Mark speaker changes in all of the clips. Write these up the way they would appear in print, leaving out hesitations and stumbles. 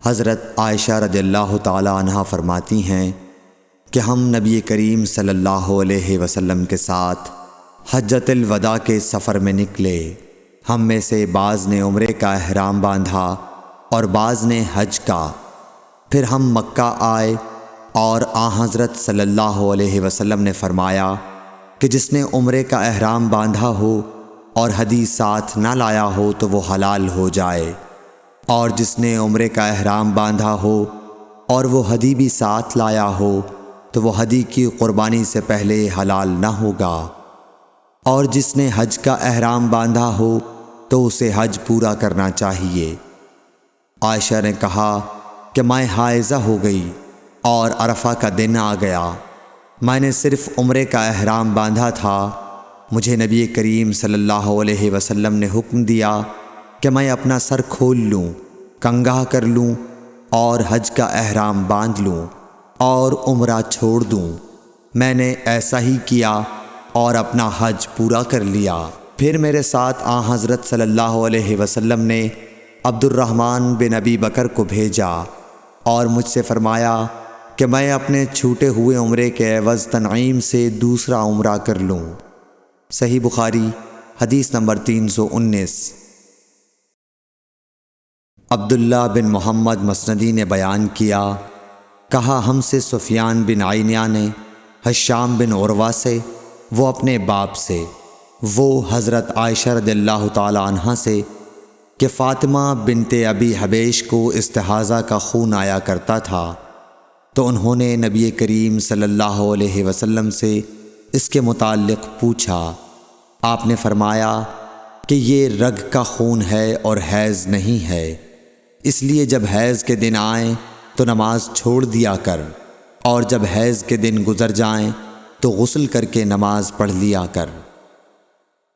Speaker 1: حضرت عائشہ رضی اللہ تعالی عنہا فرماتی ہیں کہ ہم نبی کریم صلی اللہ علیہ وسلم کے ساتھ حجۃ الوداع کے سفر میں نکلے۔ ہم میں سے بعض نے عمرے کا احرام باندھا اور بعض نے حج کا۔ پھر ہم مکہ آئے اور حضرت صلی اللہ علیہ وسلم نے فرمایا کہ جس نے عمرے کا احرام باندھا ہو اور ہدی ساتھ نہ لایا ہو تو وہ حلال ہو جائے، اور جس نے عمرے کا احرام باندھا ہو اور وہ ہدی بھی ساتھ لایا ہو تو وہ ہدی کی قربانی سے پہلے حلال نہ ہوگا، اور جس نے حج کا احرام باندھا ہو تو اسے حج پورا کرنا چاہیے۔ عائشہ نے کہا کہ میں حائضہ ہو گئی اور عرفہ کا دن آ گیا، میں نے صرف عمرے کا احرام باندھا تھا۔ مجھے نبی کریم صلی اللہ علیہ وسلم نے حکم دیا کہ میں اپنا سر کھول لوں، کنگھا کر لوں اور حج کا احرام باندھ لوں اور عمرہ چھوڑ دوں۔ میں نے ایسا ہی کیا اور اپنا حج پورا کر لیا۔ پھر میرے ساتھ حضرت صلی اللہ علیہ وسلم نے عبد الرحمن بن ابی بکر کو بھیجا اور مجھ سے فرمایا کہ میں اپنے چھوٹے ہوئے عمرے کے عوض تنعیم سے دوسرا عمرہ کر لوں۔ صحیح بخاری حدیث نمبر 319۔ عبداللہ بن محمد مسندی نے بیان کیا، کہا ہم سے سفیان بن عینیہ نے ہشام بن عروہ سے، وہ اپنے باپ سے، وہ حضرت عائشہ رضی اللہ تعالی عنہا سے کہ فاطمہ بنت ابی حبیش کو استحاضہ کا خون آیا کرتا تھا، تو انہوں نے نبی کریم صلی اللہ علیہ وسلم سے اس کے متعلق پوچھا۔ آپ نے فرمایا کہ یہ رگ کا خون ہے اور حیض نہیں ہے، اس لیے جب حیض کے دن آئیں تو نماز چھوڑ دیا کر، اور جب حیض کے دن گزر جائیں تو غسل کر کے نماز پڑھ لیا کر۔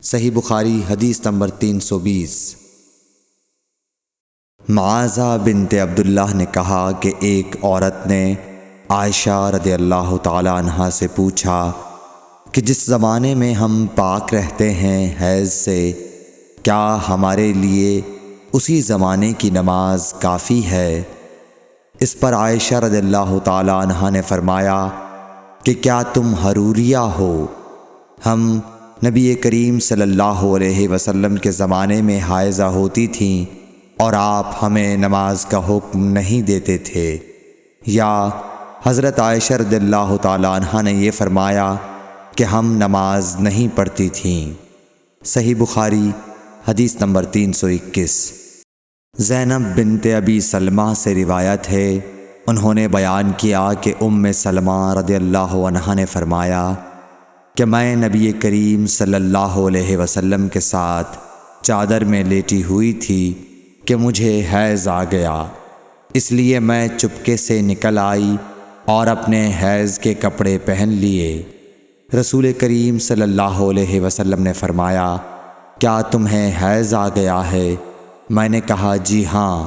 Speaker 1: صحیح بخاری حدیث نمبر 320۔ معاذہ بنت عبداللہ نے کہا کہ ایک عورت نے عائشہ رضی اللہ تعالی عنہا سے پوچھا کہ جس زمانے میں ہم پاک رہتے ہیں حیض سے، کیا ہمارے لیے اسی زمانے کی نماز کافی ہے؟ اس پر عائشہ رضی اللہ تعالی عنہا نے فرمایا کہ کیا تم حروریہ ہو؟ ہم نبی کریم صلی اللہ علیہ وسلم کے زمانے میں حائضہ ہوتی تھیں اور آپ ہمیں نماز کا حکم نہیں دیتے تھے، یا حضرت عائشہ رضی اللہ تعالی عنہا نے یہ فرمایا کہ ہم نماز نہیں پڑھتی تھیں۔ صحیح بخاری حدیث نمبر 321۔ زینب بنت ابی سلمہ سے روایت ہے، انہوں نے بیان کیا کہ سلمہ رضی اللہ عنہا نے فرمایا کہ میں نبی کریم صلی اللہ علیہ وسلم کے ساتھ چادر میں لیٹی ہوئی تھی کہ مجھے حیض آ گیا، اس لیے میں چپکے سے نکل آئی اور اپنے حیض کے کپڑے پہن لیے۔ رسول کریم صلی اللہ علیہ وسلم نے فرمایا، کیا تمہیں حیض آ گیا ہے؟ میں نے کہا جی ہاں۔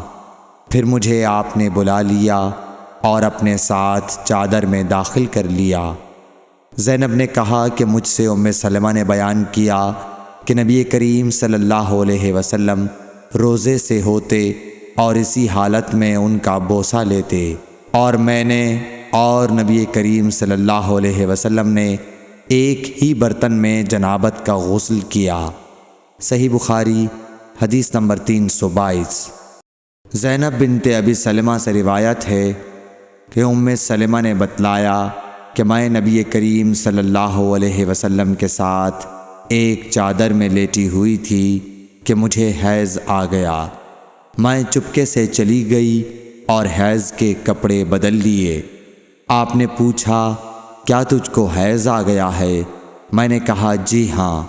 Speaker 1: پھر مجھے آپ نے بلا لیا اور اپنے ساتھ چادر میں داخل کر لیا۔ زینب نے کہا کہ مجھ سے سلمہ نے بیان کیا کہ نبی کریم صلی اللہ علیہ وسلم روزے سے ہوتے اور اسی حالت میں ان کا بوسہ لیتے، اور میں نے اور نبی کریم صلی اللہ علیہ وسلم نے ایک ہی برتن میں جنابت کا غسل کیا۔ صحیح بخاری حدیث نمبر 322۔ زینب بنت ابی سلمہ سے روایت ہے کہ سلمہ نے بتلایا کہ میں نبی کریم صلی اللہ علیہ وسلم کے ساتھ ایک چادر میں لیٹی ہوئی تھی کہ مجھے حیض آ گیا۔ میں چپکے سے چلی گئی اور حیض کے کپڑے بدل لیے۔ آپ نے پوچھا، کیا تجھ کو حیض آ گیا ہے؟ میں نے کہا جی ہاں۔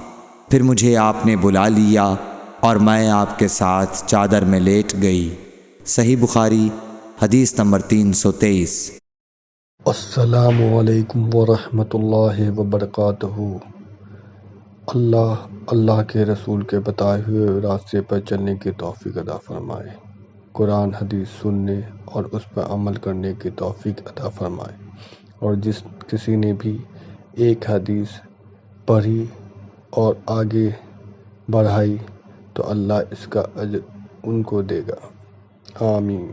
Speaker 1: پھر مجھے آپ نے بلا لیا اور میں آپ کے ساتھ چادر میں لیٹ گئی۔ صحیح بخاری حدیث نمبر 323۔
Speaker 2: السلام علیکم ورحمۃ اللہ وبرکاتہ۔ اللہ کے رسول کے بتائے ہوئے راستے پر چلنے کی توفیق عطا فرمائے، قرآن حدیث سننے اور اس پر عمل کرنے کی توفیق عطا فرمائے، اور جس کسی نے بھی ایک حدیث پڑھی اور آگے بڑھائی تو اللہ اس کا اجر ان کو دے گا۔ آمین۔